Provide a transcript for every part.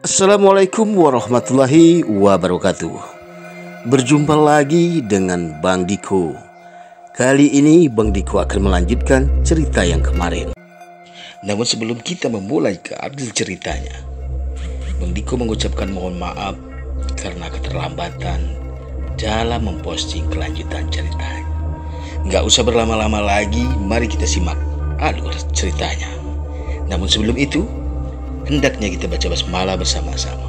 Assalamualaikum warahmatullahi wabarakatuh. Berjumpa lagi dengan Bang Diko. Kali ini Bang Diko akan melanjutkan cerita yang kemarin. Namun sebelum kita memulai ke akhir ceritanya, Bang Diko mengucapkan mohon maaf karena keterlambatan dalam memposting kelanjutan ceritanya. Nggak usah berlama-lama lagi, mari kita simak alur ceritanya. Namun sebelum itu, hendaknya kita baca basmalah bersama-sama.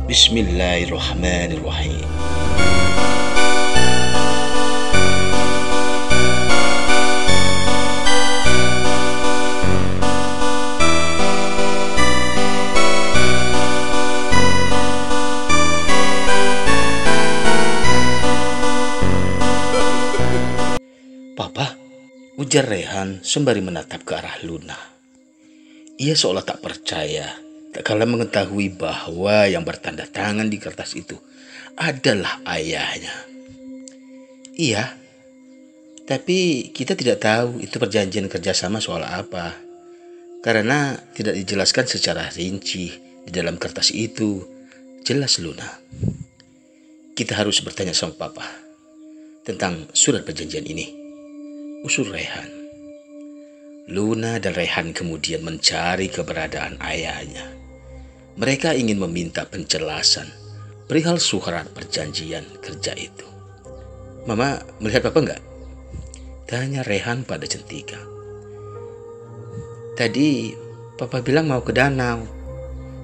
Bismillahirrahmanirrahim. Papa, ujar Rehan sembari menatap ke arah Luna. Ia seolah tak percaya, tak kala mengetahui bahwa yang bertanda tangan di kertas itu adalah ayahnya. Iya, tapi kita tidak tahu itu perjanjian kerjasama soal apa. Karena tidak dijelaskan secara rinci di dalam kertas itu. Jelas Luna. Kita harus bertanya sama Papa tentang surat perjanjian ini, usul Rehan. Luna dan Rehan kemudian mencari keberadaan ayahnya. Mereka ingin meminta penjelasan perihal surat perjanjian kerja itu. Mama melihat Papa enggak? Tanya Rehan pada Centika. Tadi Papa bilang mau ke danau,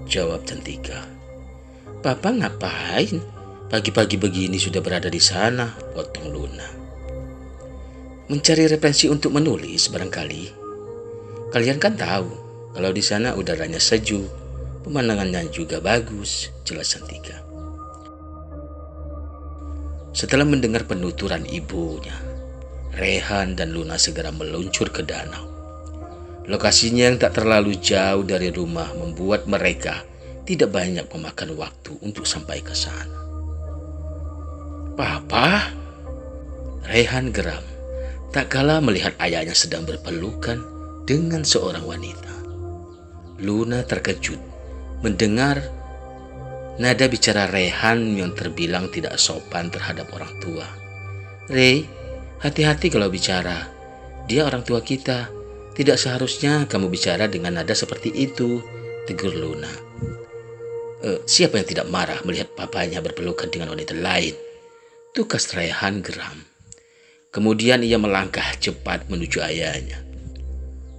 jawab Centika. Papa ngapain? Pagi-pagi begini sudah berada di sana, potong Luna. Mencari referensi untuk menulis barangkali. Kalian kan tahu kalau di sana udaranya sejuk, pemandangannya juga bagus, jelas Centika. Setelah mendengar penuturan ibunya, Rehan dan Luna segera meluncur ke danau. Lokasinya yang tak terlalu jauh dari rumah membuat mereka tidak banyak memakan waktu untuk sampai ke sana. Papa? Rehan geram, tak kala melihat ayahnya sedang berpelukan dengan seorang wanita. Luna terkejut mendengar nada bicara Rehan yang terbilang tidak sopan terhadap orang tua. Rey, hati-hati kalau bicara. Dia orang tua kita. Tidak seharusnya kamu bicara dengan nada seperti itu, tegur Luna. Siapa yang tidak marah melihat papanya berpelukan dengan wanita lain? Tukas Rehan geram. Kemudian ia melangkah cepat menuju ayahnya.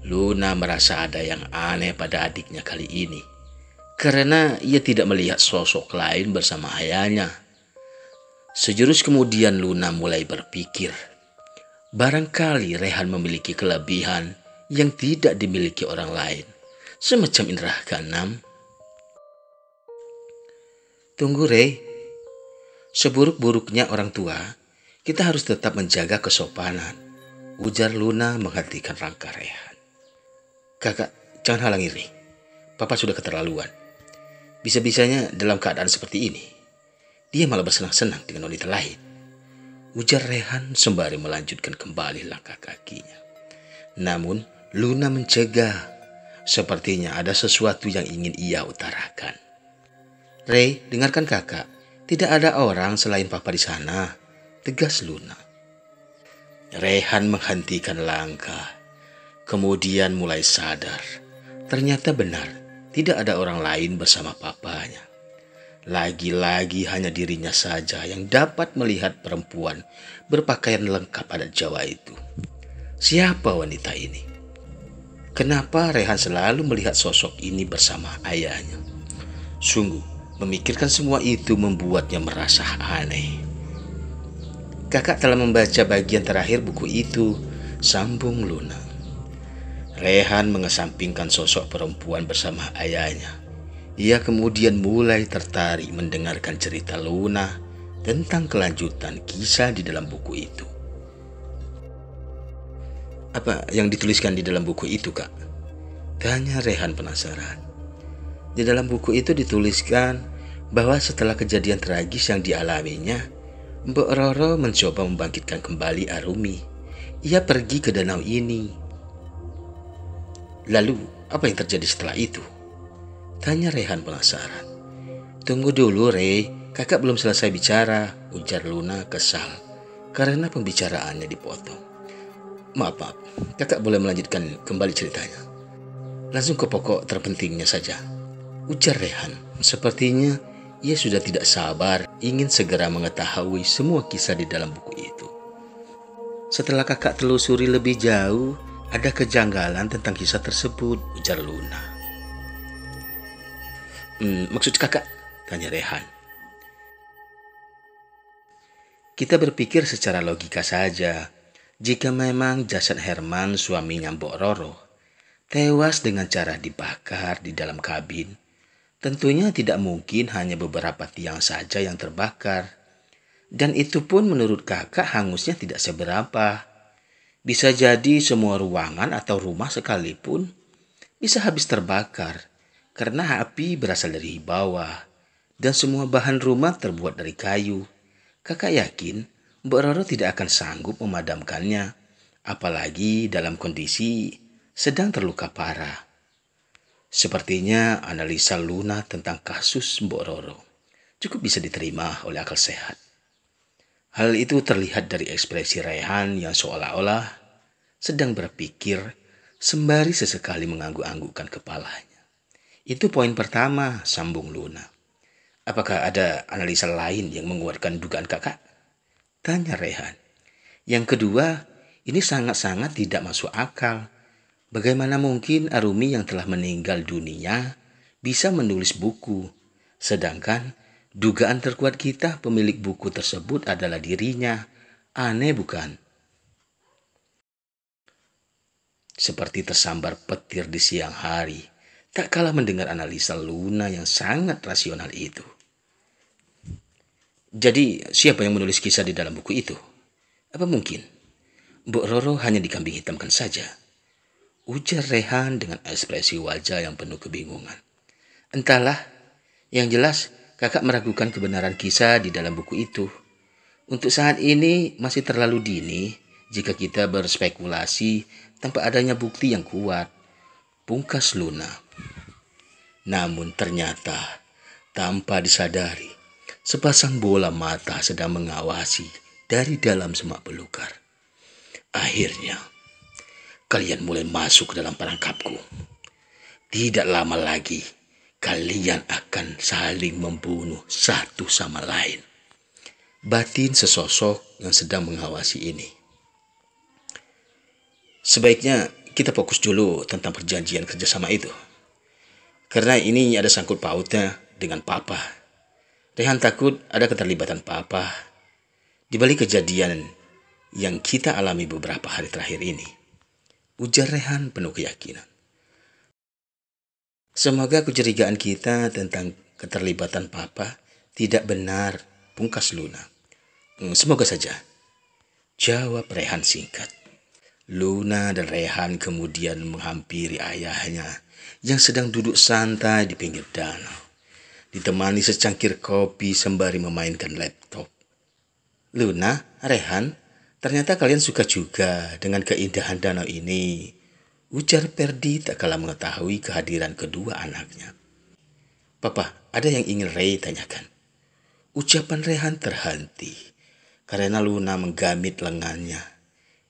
Luna merasa ada yang aneh pada adiknya kali ini, karena ia tidak melihat sosok lain bersama ayahnya. Sejurus kemudian Luna mulai berpikir, barangkali Rehan memiliki kelebihan yang tidak dimiliki orang lain, semacam indera keenam. Tunggu Rey, seburuk-buruknya orang tua, kita harus tetap menjaga kesopanan, ujar Luna menghentikan langkah Rehan. Kakak, jangan halangi Rey. Papa sudah keterlaluan. Bisa-bisanya dalam keadaan seperti ini, dia malah bersenang-senang dengan wanita lain, ujar Rehan sembari melanjutkan kembali langkah kakinya. Namun Luna mencegah. Sepertinya ada sesuatu yang ingin ia utarakan. Rey, dengarkan kakak. Tidak ada orang selain Papa di sana, tegas Luna. Rehan menghentikan langkah. Kemudian mulai sadar, ternyata benar, tidak ada orang lain bersama papanya. Lagi-lagi hanya dirinya saja yang dapat melihat perempuan berpakaian lengkap adat Jawa itu. Siapa wanita ini? Kenapa Rehan selalu melihat sosok ini bersama ayahnya? Sungguh, memikirkan semua itu membuatnya merasa aneh. Kakak telah membaca bagian terakhir buku itu, sambung Luna. Rehan mengesampingkan sosok perempuan bersama ayahnya. Ia kemudian mulai tertarik mendengarkan cerita Luna tentang kelanjutan kisah di dalam buku itu. Apa yang dituliskan di dalam buku itu, Kak? Tanya Rehan penasaran. Di dalam buku itu dituliskan bahwa setelah kejadian tragis yang dialaminya, Mbok Roro mencoba membangkitkan kembali Arumi. Ia pergi ke danau ini. Lalu, apa yang terjadi setelah itu? Tanya Rehan penasaran. Tunggu dulu, Rey. Kakak belum selesai bicara, ujar Luna kesal karena pembicaraannya dipotong. Maaf. Kakak boleh melanjutkan kembali ceritanya. Langsung ke pokok terpentingnya saja, ujar Rehan. Sepertinya ia sudah tidak sabar ingin segera mengetahui semua kisah di dalam buku itu. Setelah kakak telusuri lebih jauh, ada kejanggalan tentang kisah tersebut, ujar Luna. Maksud kakak? Tanya Rehan. Kita berpikir secara logika saja. Jika memang jasad Herman, suaminya Mbok Roro, tewas dengan cara dibakar di dalam kabin, tentunya tidak mungkin hanya beberapa tiang saja yang terbakar. Dan itu pun menurut kakak hangusnya tidak seberapa. Bisa jadi semua ruangan atau rumah sekalipun bisa habis terbakar karena api berasal dari bawah. Dan semua bahan rumah terbuat dari kayu. Kakak yakin Mbak Roro tidak akan sanggup memadamkannya, apalagi dalam kondisi sedang terluka parah. Sepertinya analisa Luna tentang kasus Mbok Roro cukup bisa diterima oleh akal sehat. Hal itu terlihat dari ekspresi Rehan yang seolah-olah sedang berpikir sembari sesekali mengangguk-anggukkan kepalanya. Itu poin pertama, sambung Luna. Apakah ada analisa lain yang menguatkan dugaan kakak? Tanya Rehan. Yang kedua, ini sangat-sangat tidak masuk akal. Bagaimana mungkin Arumi yang telah meninggal dunia bisa menulis buku, sedangkan dugaan terkuat kita pemilik buku tersebut adalah dirinya. Aneh bukan? Seperti tersambar petir di siang hari, tak kalah mendengar analisa Luna yang sangat rasional itu. Jadi siapa yang menulis kisah di dalam buku itu? Apa mungkin Mbok Roro hanya dikambing hitamkan saja? Ujar Rehan dengan ekspresi wajah yang penuh kebingungan. Entahlah, yang jelas kakak meragukan kebenaran kisah di dalam buku itu. Untuk saat ini masih terlalu dini jika kita berspekulasi tanpa adanya bukti yang kuat, pungkas Luna. Namun ternyata tanpa disadari, sepasang bola mata sedang mengawasi dari dalam semak belukar. Akhirnya, kalian mulai masuk ke dalam perangkapku. Tidak lama lagi, kalian akan saling membunuh satu sama lain. Batin sesosok yang sedang mengawasi ini. Sebaiknya kita fokus dulu tentang perjanjian kerjasama itu. Karena ini ada sangkut pautnya dengan Papa. Rehan takut ada keterlibatan Papa di balik kejadian yang kita alami beberapa hari terakhir ini. Ujar Rehan penuh keyakinan. Semoga kecurigaan kita tentang keterlibatan Papa tidak benar, pungkas Luna. Semoga saja, jawab Rehan singkat. Luna dan Rehan kemudian menghampiri ayahnya yang sedang duduk santai di pinggir danau, ditemani secangkir kopi sembari memainkan laptop. Luna, Rehan, ternyata kalian suka juga dengan keindahan danau ini, ujar Perdi tak kalah mengetahui kehadiran kedua anaknya. Papa, ada yang ingin Ray tanyakan. Ucapan Rehan terhenti karena Luna menggamit lengannya.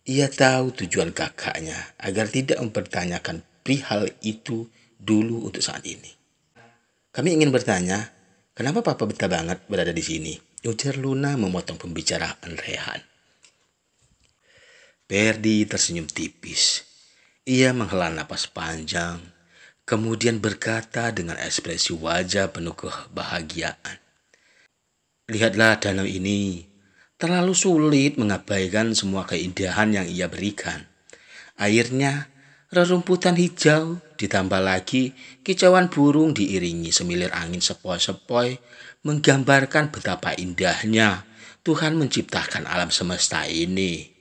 Ia tahu tujuan kakaknya agar tidak mempertanyakan perihal itu dulu untuk saat ini. Kami ingin bertanya, kenapa Papa betah banget berada di sini? Ujar Luna memotong pembicaraan Rehan. Perdi tersenyum tipis. Ia menghela napas panjang, kemudian berkata dengan ekspresi wajah penuh kebahagiaan. Lihatlah danau ini, terlalu sulit mengabaikan semua keindahan yang ia berikan. Airnya rerumputan hijau, ditambah lagi kicauan burung diiringi semilir angin sepoi-sepoi, menggambarkan betapa indahnya Tuhan menciptakan alam semesta ini.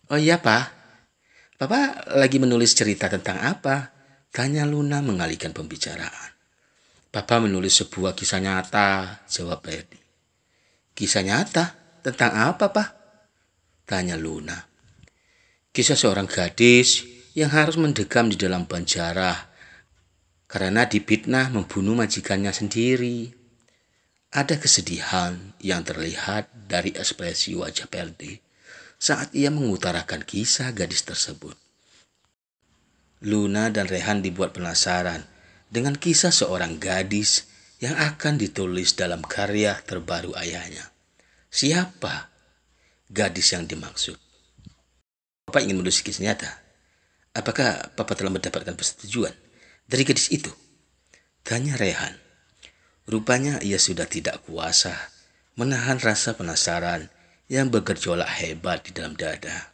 Oh iya, Pak. Papa lagi menulis cerita tentang apa? Tanya Luna mengalihkan pembicaraan. Papa menulis sebuah kisah nyata, jawab Perdi. Kisah nyata? Tentang apa, Pak? Tanya Luna. Kisah seorang gadis yang harus mendekam di dalam penjara karena difitnah membunuh majikannya sendiri. Ada kesedihan yang terlihat dari ekspresi wajah Perdi saat ia mengutarakan kisah gadis tersebut. Luna dan Rehan dibuat penasaran dengan kisah seorang gadis yang akan ditulis dalam karya terbaru ayahnya. Siapa gadis yang dimaksud? Papa ingin menulis kisah nyata. Apakah Papa telah mendapatkan persetujuan dari gadis itu? Tanya Rehan. Rupanya ia sudah tidak kuasa menahan rasa penasaran yang bergejolak hebat di dalam dada.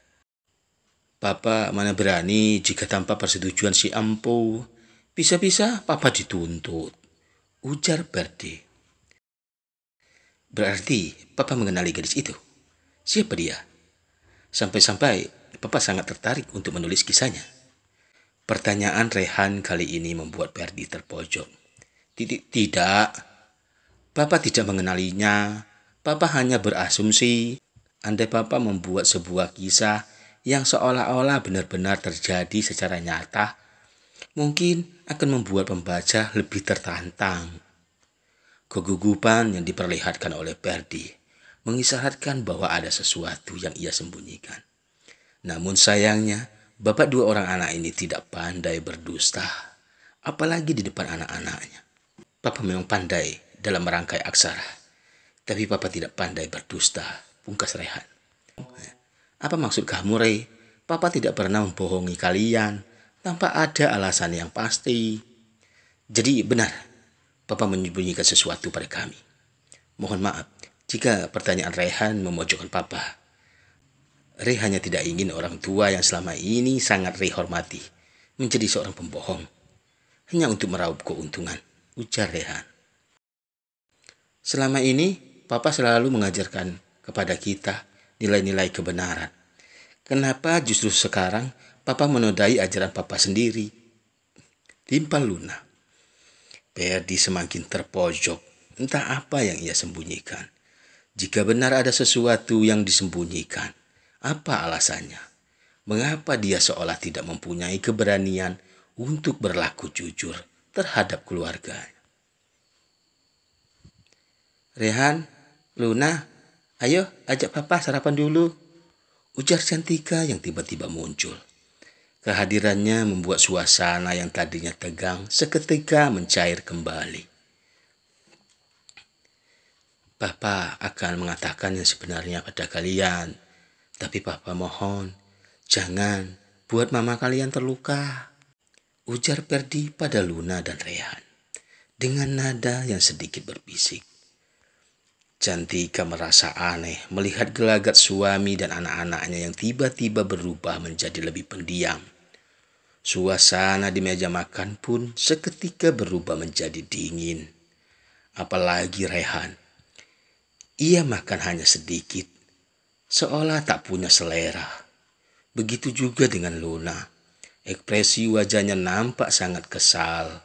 Papa mana berani jika tanpa persetujuan si Ampo. Bisa-bisa Papa dituntut, ujar Perdi. Berarti Papa mengenali gadis itu. Siapa dia? Sampai-sampai Papa sangat tertarik untuk menulis kisahnya. Pertanyaan Rehan kali ini membuat Perdi terpojok. Tidak, Papa tidak mengenalinya. Papa hanya berasumsi andai Papa membuat sebuah kisah yang seolah-olah benar-benar terjadi secara nyata, mungkin akan membuat pembaca lebih tertantang. Kegugupan yang diperlihatkan oleh Perdi mengisyaratkan bahwa ada sesuatu yang ia sembunyikan. Namun sayangnya, bapak dua orang anak ini tidak pandai berdusta, apalagi di depan anak-anaknya. Papa memang pandai dalam merangkai aksara, tapi Papa tidak pandai berdusta, pungkas Rehan. Apa maksud kamu, Rey? Papa tidak pernah membohongi kalian tanpa ada alasan yang pasti. Jadi benar, Papa menyembunyikan sesuatu pada kami. Mohon maaf jika pertanyaan Rehan memojokkan Papa. Rey hanya tidak ingin orang tua yang selama ini sangat Rey hormati menjadi seorang pembohong hanya untuk meraup keuntungan, ujar Rehan. Selama ini Papa selalu mengajarkan kepada kita nilai-nilai kebenaran. Kenapa justru sekarang Papa menodai ajaran Papa sendiri? Timpal Luna. Perdi semakin terpojok, entah apa yang ia sembunyikan. Jika benar ada sesuatu yang disembunyikan, apa alasannya? Mengapa dia seolah tidak mempunyai keberanian untuk berlaku jujur terhadap keluarganya? Rehan, Luna, ayo ajak Papa sarapan dulu, ujar Cantika yang tiba-tiba muncul. Kehadirannya membuat suasana yang tadinya tegang seketika mencair kembali. Papa akan mengatakan yang sebenarnya pada kalian. Tapi Papa mohon, jangan buat mama kalian terluka, ujar Perdi pada Luna dan Rehan dengan nada yang sedikit berbisik. Cantika merasa aneh melihat gelagat suami dan anak-anaknya yang tiba-tiba berubah menjadi lebih pendiam. Suasana di meja makan pun seketika berubah menjadi dingin. Apalagi Rehan. Ia makan hanya sedikit, seolah tak punya selera. Begitu juga dengan Luna. Ekspresi wajahnya nampak sangat kesal.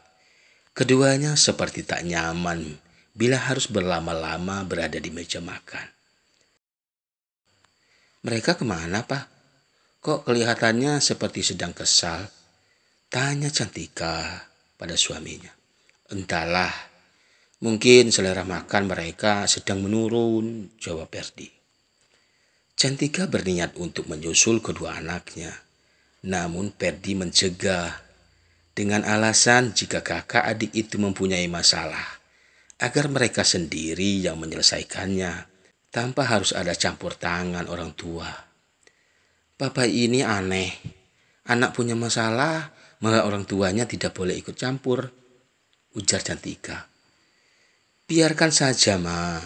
Keduanya seperti tak nyaman bila harus berlama-lama berada di meja makan. Mereka kemana, Pak? Kok kelihatannya seperti sedang kesal? Tanya Cantika pada suaminya. Entahlah, mungkin selera makan mereka sedang menurun, jawab Perdi. Cantika berniat untuk menyusul kedua anaknya. Namun Perdi mencegah dengan alasan jika kakak adik itu mempunyai masalah, agar mereka sendiri yang menyelesaikannya tanpa harus ada campur tangan orang tua. Papa ini aneh. Anak punya masalah, malah orang tuanya tidak boleh ikut campur, ujar Cantika. Biarkan saja, Ma.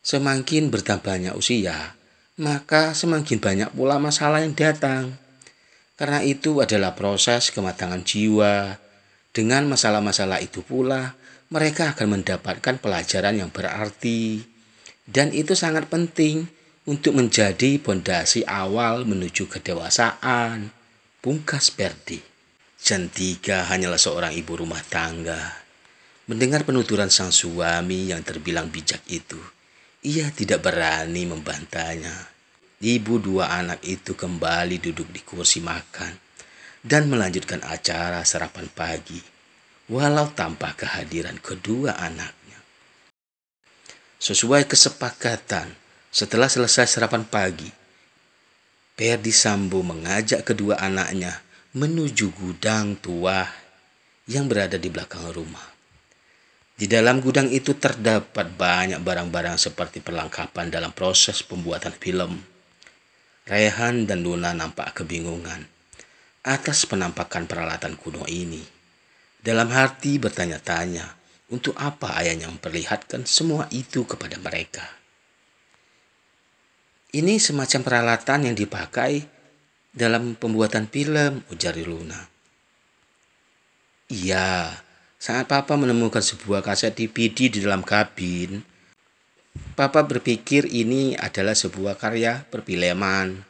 Semakin bertambahnya usia, maka semakin banyak pula masalah yang datang. Karena itu adalah proses kematangan jiwa. Dengan masalah-masalah itu pula, mereka akan mendapatkan pelajaran yang berarti. Dan itu sangat penting untuk menjadi pondasi awal menuju kedewasaan, pungkas Perdi. Cantika hanyalah seorang ibu rumah tangga. Mendengar penuturan sang suami yang terbilang bijak itu, ia tidak berani membantahnya. Ibu dua anak itu kembali duduk di kursi makan. dan melanjutkan acara sarapan pagi, walau tanpa kehadiran kedua anaknya. Sesuai kesepakatan, setelah selesai sarapan pagi, Perdi Sambo mengajak kedua anaknya menuju gudang tua yang berada di belakang rumah. Di dalam gudang itu terdapat banyak barang-barang seperti perlengkapan dalam proses pembuatan film. Rehan dan Luna nampak kebingungan atas penampakan peralatan kuno ini. Dalam hati bertanya-tanya, untuk apa ayahnya memperlihatkan semua itu kepada mereka? Ini semacam peralatan yang dipakai dalam pembuatan film, ujar Luna. Iya, saat Papa menemukan sebuah kaset DVD di dalam kabin, Papa berpikir ini adalah sebuah karya perfilman.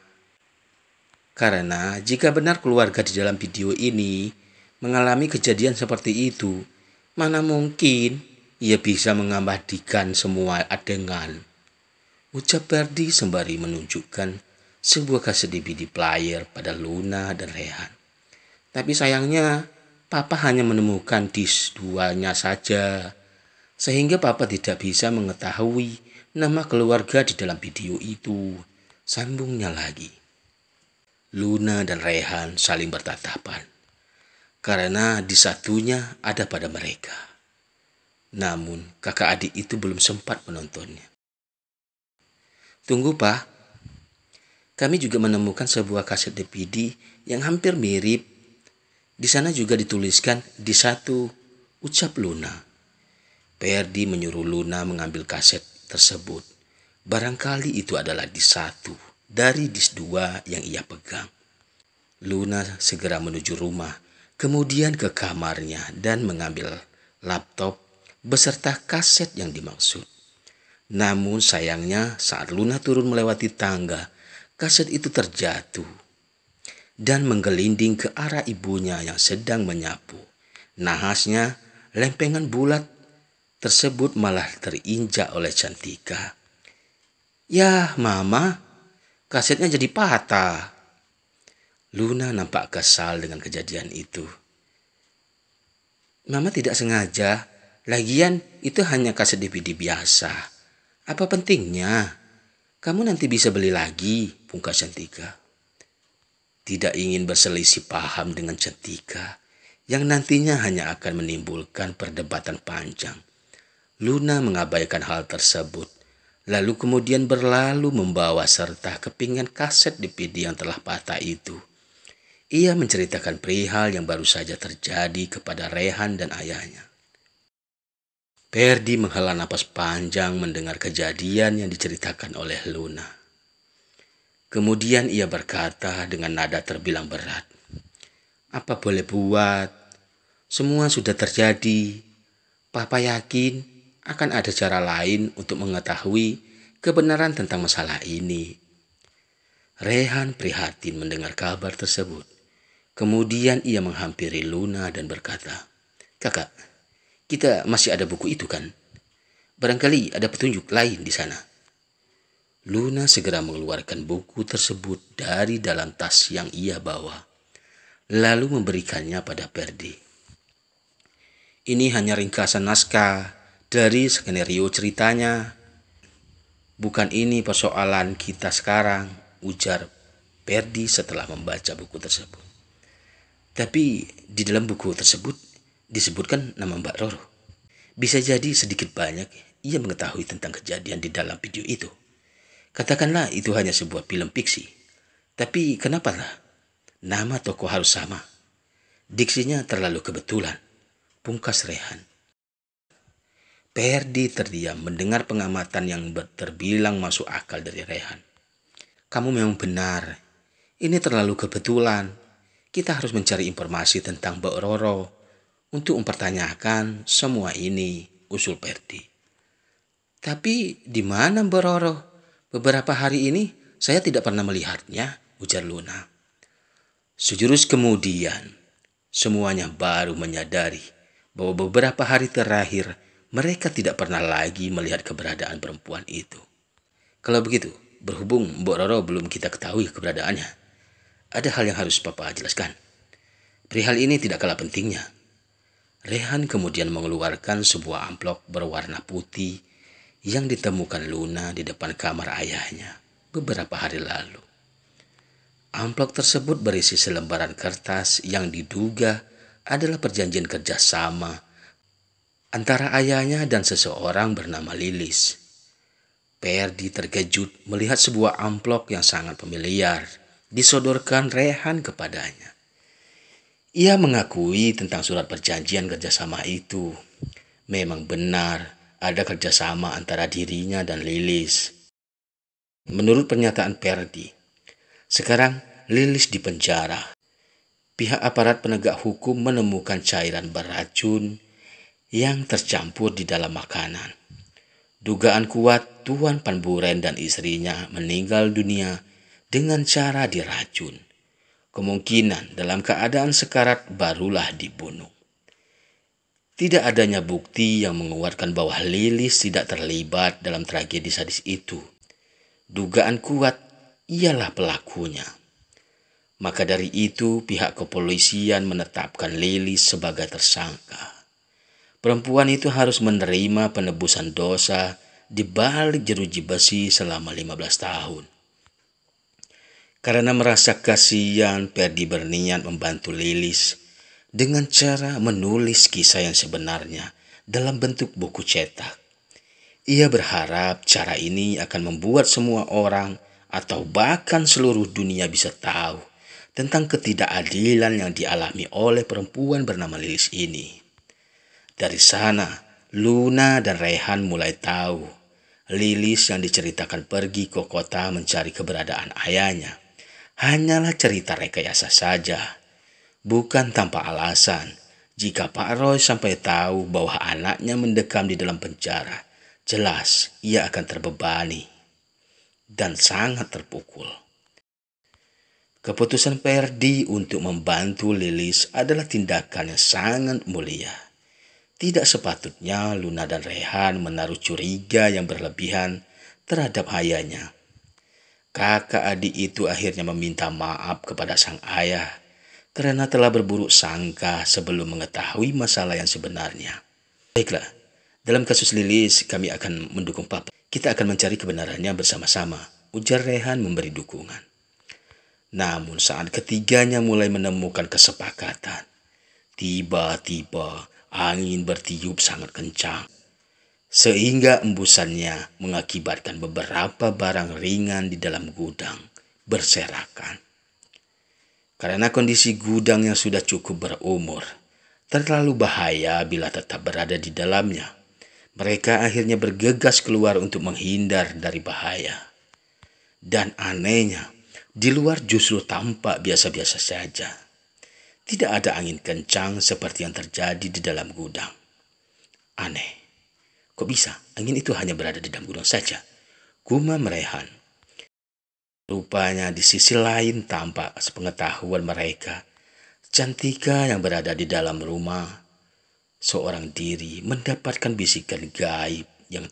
Karena jika benar keluarga di dalam video ini mengalami kejadian seperti itu, mana mungkin ia bisa mengabadikan semua adegan, ucap Perdi sembari menunjukkan sebuah kaset DVD player pada Luna dan Rehan. Tapi sayangnya Papa hanya menemukan disk 2-nya saja, sehingga Papa tidak bisa mengetahui nama keluarga di dalam video itu, sambungnya lagi. Luna dan Rehan saling bertatapan, karena disk satunya ada pada mereka. Namun kakak adik itu belum sempat menontonnya. Tunggu, Pak. Kami juga menemukan sebuah kaset DVD yang hampir mirip. Di sana juga dituliskan disk 1, ucap Luna. Perdi menyuruh Luna mengambil kaset tersebut. Barangkali itu adalah disk 1 dari disk 2 yang ia pegang. Luna segera menuju rumah, kemudian ke kamarnya dan mengambil laptop beserta kaset yang dimaksud. Namun sayangnya saat Luna turun melewati tangga, kaset itu terjatuh dan menggelinding ke arah ibunya yang sedang menyapu. Nahasnya, lempengan bulat tersebut malah terinjak oleh Cantika. Yah, Mama, kasetnya jadi patah. Luna nampak kesal dengan kejadian itu. Mama tidak sengaja, lagian itu hanya kaset DVD biasa. Apa pentingnya? Kamu nanti bisa beli lagi, pungkas Cantika. Tidak ingin berselisih paham dengan Cantika, yang nantinya hanya akan menimbulkan perdebatan panjang. Luna mengabaikan hal tersebut, lalu kemudian berlalu membawa serta kepingan kaset DVD yang telah patah itu. Ia menceritakan perihal yang baru saja terjadi kepada Rehan dan ayahnya. Perdi menghela napas panjang mendengar kejadian yang diceritakan oleh Luna. Kemudian ia berkata dengan nada terbilang berat, apa boleh buat? Semua sudah terjadi. Papa yakin akan ada cara lain untuk mengetahui kebenaran tentang masalah ini. Rehan prihatin mendengar kabar tersebut. Kemudian ia menghampiri Luna dan berkata, Kakak, kita masih ada buku itu kan? Barangkali ada petunjuk lain di sana. Luna segera mengeluarkan buku tersebut dari dalam tas yang ia bawa, lalu memberikannya pada Perdi. Ini hanya ringkasan naskah dari skenario ceritanya. Bukan ini persoalan kita sekarang, ujar Perdi setelah membaca buku tersebut. Tapi di dalam buku tersebut disebutkan nama Mbak Roro. Bisa jadi sedikit banyak ia mengetahui tentang kejadian di dalam video itu. Katakanlah itu hanya sebuah film fiksi. Tapi kenapalah nama tokoh harus sama? Diksinya terlalu kebetulan, pungkas Rehan. Perdi terdiam mendengar pengamatan yang terbilang masuk akal dari Rehan. Kamu memang benar. Ini terlalu kebetulan. Kita harus mencari informasi tentang Mbak Roro untuk mempertanyakan semua ini, usul Perdi. Tapi di mana Mbak Roro? Beberapa hari ini saya tidak pernah melihatnya, ujar Luna. Sejurus kemudian, semuanya baru menyadari bahwa beberapa hari terakhir mereka tidak pernah lagi melihat keberadaan perempuan itu. Kalau begitu, berhubung Mbak Roro belum kita ketahui keberadaannya, ada hal yang harus Papa jelaskan. Perihal ini tidak kalah pentingnya. Rehan kemudian mengeluarkan sebuah amplop berwarna putih yang ditemukan Luna di depan kamar ayahnya beberapa hari lalu. Amplop tersebut berisi selembaran kertas yang diduga adalah perjanjian kerjasama antara ayahnya dan seseorang bernama Lilis. Perdi terkejut melihat sebuah amplop yang sangat familiar disodorkan Rehan kepadanya. Ia mengakui tentang surat perjanjian kerjasama itu. Memang benar ada kerjasama antara dirinya dan Lilis. Menurut pernyataan Perdi, sekarang Lilis dipenjara. Pihak aparat penegak hukum menemukan cairan beracun yang tercampur di dalam makanan. Dugaan kuat Tuan Panburen dan istrinya meninggal dunia dengan cara diracun. Kemungkinan dalam keadaan sekarat barulah dibunuh. Tidak adanya bukti yang menguatkan bahwa Lilis tidak terlibat dalam tragedi sadis itu. Dugaan kuat ialah pelakunya. Maka dari itu pihak kepolisian menetapkan Lilis sebagai tersangka. Perempuan itu harus menerima penebusan dosa di balik jeruji besi selama 15 tahun. Karena merasa kasihan, Perdi berniat membantu Lilis dengan cara menulis kisah yang sebenarnya dalam bentuk buku cetak. Ia berharap cara ini akan membuat semua orang atau bahkan seluruh dunia bisa tahu tentang ketidakadilan yang dialami oleh perempuan bernama Lilis ini. Dari sana, Luna dan Rehan mulai tahu Lilis yang diceritakan pergi ke kota mencari keberadaan ayahnya hanyalah cerita rekayasa saja. Bukan tanpa alasan, jika Pak Roy sampai tahu bahwa anaknya mendekam di dalam penjara, jelas ia akan terbebani dan sangat terpukul. Keputusan Perdi untuk membantu Lilis adalah tindakan yang sangat mulia. Tidak sepatutnya Luna dan Rehan menaruh curiga yang berlebihan terhadap ayahnya. Kakak adik itu akhirnya meminta maaf kepada sang ayah karena telah berburuk sangka sebelum mengetahui masalah yang sebenarnya. Baiklah, dalam kasus Lilis kami akan mendukung Papa. Kita akan mencari kebenarannya bersama-sama, ujar Rehan memberi dukungan. Namun saat ketiganya mulai menemukan kesepakatan, tiba-tiba angin bertiup sangat kencang, sehingga embusannya mengakibatkan beberapa barang ringan di dalam gudang berserakan. Karena kondisi gudang yang sudah cukup berumur, terlalu bahaya bila tetap berada di dalamnya. Mereka akhirnya bergegas keluar untuk menghindar dari bahaya. Dan anehnya, di luar justru tampak biasa-biasa saja. Tidak ada angin kencang seperti yang terjadi di dalam gudang. Aneh. Kok bisa angin itu hanya berada di dalam gudang saja? Gumam Rehan. Rupanya di sisi lain tampak sepengetahuan mereka, Cantika yang berada di dalam rumah seorang diri mendapatkan bisikan gaib yang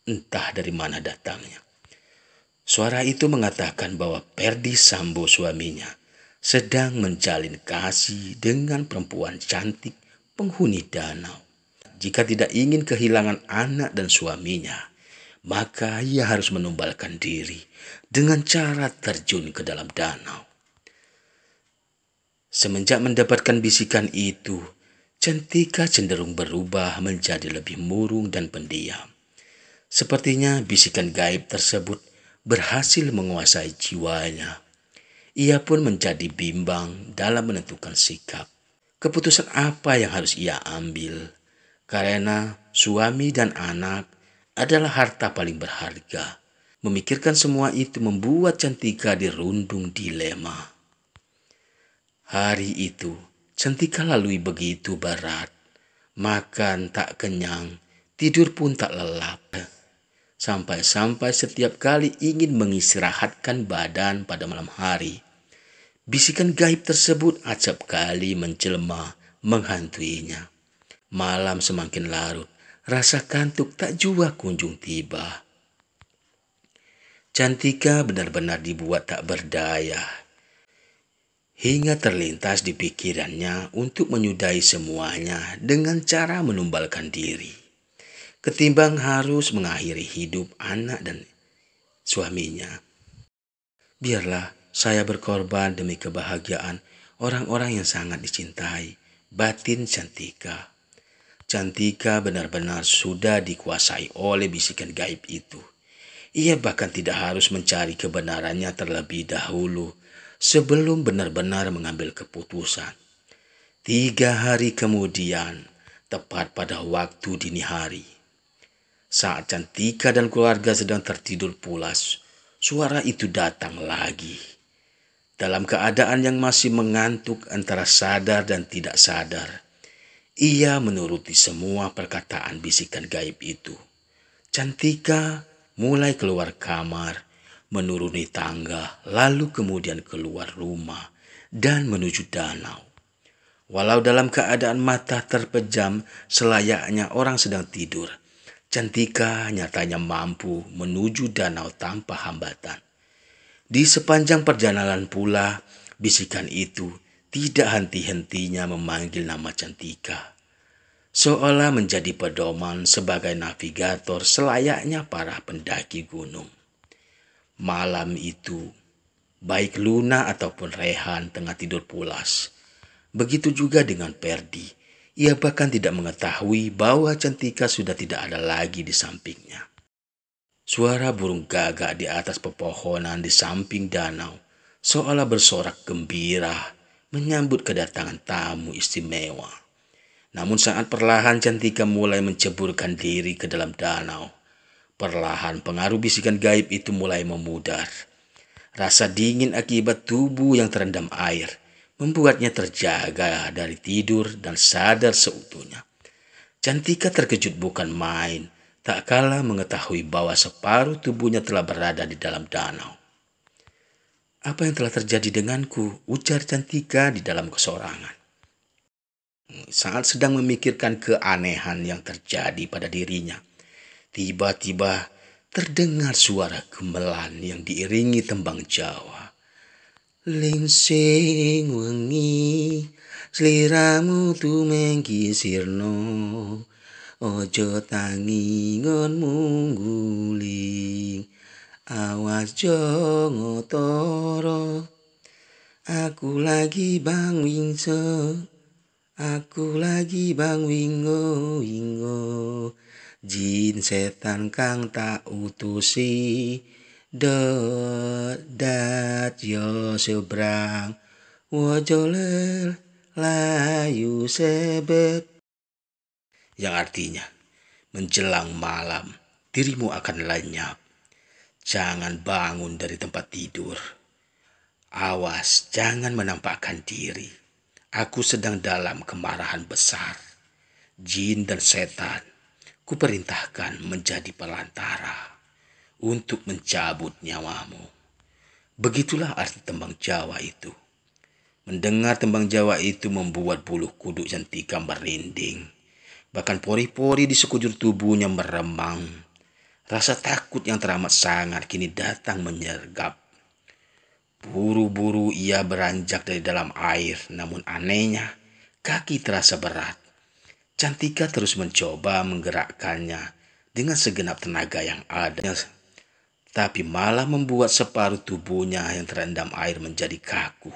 entah dari mana datangnya. Suara itu mengatakan bahwa Perdi Sambo suaminya sedang menjalin kasih dengan perempuan cantik penghuni danau. Jika tidak ingin kehilangan anak dan suaminya, maka ia harus menumbalkan diri dengan cara terjun ke dalam danau. Semenjak mendapatkan bisikan itu, Cantika cenderung berubah menjadi lebih murung dan pendiam. Sepertinya bisikan gaib tersebut berhasil menguasai jiwanya. Ia pun menjadi bimbang dalam menentukan sikap. Keputusan apa yang harus ia ambil? Karena suami dan anak adalah harta paling berharga. Memikirkan semua itu membuat Cantika dirundung dilema. Hari itu, Cantika lalui begitu berat. Makan tak kenyang, tidur pun tak lelap. Sampai-sampai setiap kali ingin mengistirahatkan badan pada malam hari, bisikan gaib tersebut acap kali menjelma menghantuinya. Malam semakin larut, rasa kantuk tak jua kunjung tiba. Cantika benar-benar dibuat tak berdaya. hingga terlintas di pikirannya untuk menyudahi semuanya dengan cara menumbalkan diri, ketimbang harus mengakhiri hidup anak dan suaminya. Biarlah saya berkorban demi kebahagiaan orang-orang yang sangat dicintai, batin Cantika. Cantika benar-benar sudah dikuasai oleh bisikan gaib itu. Ia bahkan tidak harus mencari kebenarannya terlebih dahulu sebelum benar-benar mengambil keputusan. 3 hari kemudian, tepat pada waktu dini hari, saat Cantika dan keluarga sedang tertidur pulas, suara itu datang lagi. Dalam keadaan yang masih mengantuk antara sadar dan tidak sadar, ia menuruti semua perkataan bisikan gaib itu. Cantika mulai keluar kamar, menuruni tangga, lalu kemudian keluar rumah dan menuju danau. Walau dalam keadaan mata terpejam selayaknya orang sedang tidur, Cantika nyatanya mampu menuju danau tanpa hambatan. Di sepanjang perjalanan pula, bisikan itu tidak henti-hentinya memanggil nama Cantika, seolah menjadi pedoman sebagai navigator selayaknya para pendaki gunung. Malam itu, baik Luna ataupun Rehan tengah tidur pulas. Begitu juga dengan Perdi. Ia bahkan tidak mengetahui bahwa Cantika sudah tidak ada lagi di sampingnya. Suara burung gagak di atas pepohonan di samping danau seolah bersorak gembira menyambut kedatangan tamu istimewa. Namun saat perlahan Cantika mulai menceburkan diri ke dalam danau, perlahan pengaruh bisikan gaib itu mulai memudar. Rasa dingin akibat tubuh yang terendam air membuatnya terjaga dari tidur dan sadar seutuhnya. Cantika terkejut bukan main, tak kala mengetahui bahwa separuh tubuhnya telah berada di dalam danau. "Apa yang telah terjadi denganku?" ujar Cantika di dalam kesorangan. Saat sedang memikirkan keanehan yang terjadi pada dirinya, tiba-tiba terdengar suara gamelan yang diiringi tembang Jawa. "Lingsing wengi, sliramu tumeng kisirno, ojo tangi ngon mungguling, awas jongo toro, aku lagi bang wingso, aku lagi bang wingo wingo, jin setan kang tak utusi, dat yo seberang, wojolel layu sebet." Yang artinya, menjelang malam, dirimu akan lenyap. Jangan bangun dari tempat tidur. Awas, jangan menampakkan diri. Aku sedang dalam kemarahan besar. Jin dan setan, kuperintahkan menjadi perantara untuk mencabut nyawamu. Begitulah arti tembang Jawa itu. Mendengar tembang Jawa itu membuat bulu kuduk Cantika merinding. Bahkan pori-pori di sekujur tubuhnya meremang. Rasa takut yang teramat sangat kini datang menyergap. Buru-buru ia beranjak dari dalam air, namun anehnya kaki terasa berat. Cantika terus mencoba menggerakkannya dengan segenap tenaga yang ada, tapi malah membuat separuh tubuhnya yang terendam air menjadi kaku.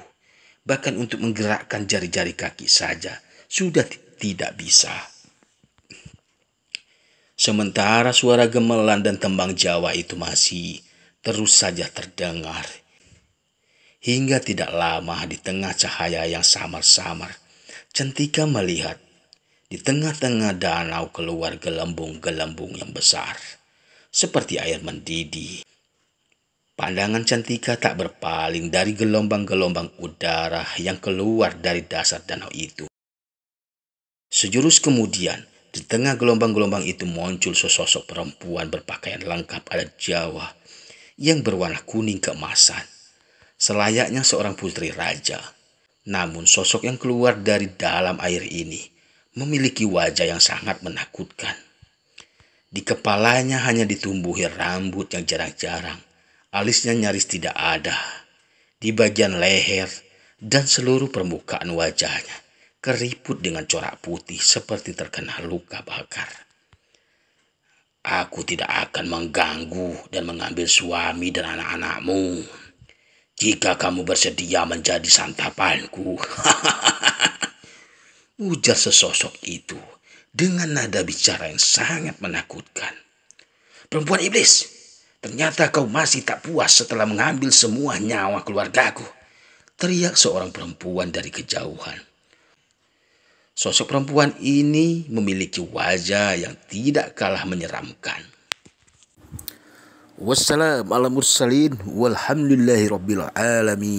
Bahkan untuk menggerakkan jari-jari kaki saja sudah tidak bisa. Sementara suara gemelan dan tembang Jawa itu masih terus saja terdengar. Hingga tidak lama di tengah cahaya yang samar-samar, Cantika melihat di tengah-tengah danau keluar gelembung-gelembung yang besar, seperti air mendidih. Pandangan Cantika tak berpaling dari gelombang-gelombang udara yang keluar dari dasar danau itu. Sejurus kemudian, di tengah gelombang-gelombang itu muncul sesosok perempuan berpakaian lengkap adat Jawa yang berwarna kuning keemasan, selayaknya seorang putri raja. Namun sosok yang keluar dari dalam air ini memiliki wajah yang sangat menakutkan. Di kepalanya hanya ditumbuhi rambut yang jarang-jarang. Alisnya nyaris tidak ada. Di bagian leher dan seluruh permukaan wajahnya keriput dengan corak putih seperti terkena luka bakar. Aku tidak akan mengganggu dan mengambil suami dan anak-anakmu jika kamu bersedia menjadi santapanku. Ujar sesosok itu dengan nada bicara yang sangat menakutkan. Perempuan iblis, ternyata kau masih tak puas setelah mengambil semua nyawa keluargaku. Teriak seorang perempuan dari kejauhan. Sosok perempuan ini memiliki wajah yang tidak kalah menyeramkan. Wassalamualaikum warahmatullahi wabarakatuh. Walhamdulillahi rabbil alamin.